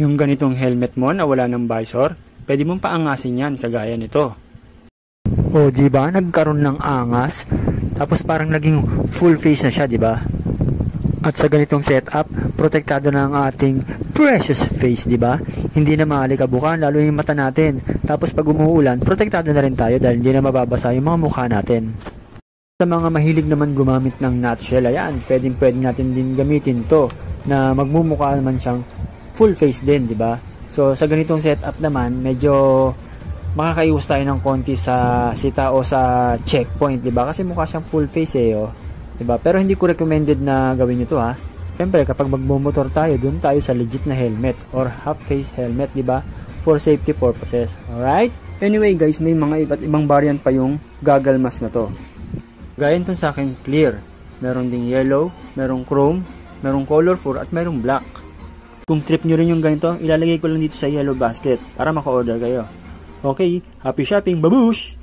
Yung ganitong helmet mo na wala ng visor, pwede mong paangasin yan kagaya nito. O diba, nagkaroon ng angas, tapos parang naging full face na siya, diba? At sa ganitong setup, protektado na ang ating precious face, diba? Hindi na maalikabukan, lalo yung mata natin. Tapos pag umuulan, protektado na rin tayo dahil hindi na mababasa yung mga mukha natin. Sa mga mahilig naman gumamit ng nutshell, ayan, pwedeng natin din gamitin to na magmumukha naman siyang full face din, diba? So sa ganitong setup naman, medyo makakaiwas tayo ng konti sa sita o sa checkpoint, diba? Kasi mukha siyang full face diba? Pero hindi ko recommended na gawin nyo to, ha. Siyempre, kapag magmumotor tayo, dun tayo sa legit na helmet or half face helmet, diba? For safety purposes. Alright? Anyway guys, may mga iba't ibang variant pa yung goggle mask na to. Gaya nitong sa akin, clear. Meron ding yellow, merong chrome, merong colorful, at merong black. Kung trip nyo rin yung ganito, ilalagay ko lang dito sa yellow basket para maka-order kayo. Okay, happy shopping, babush!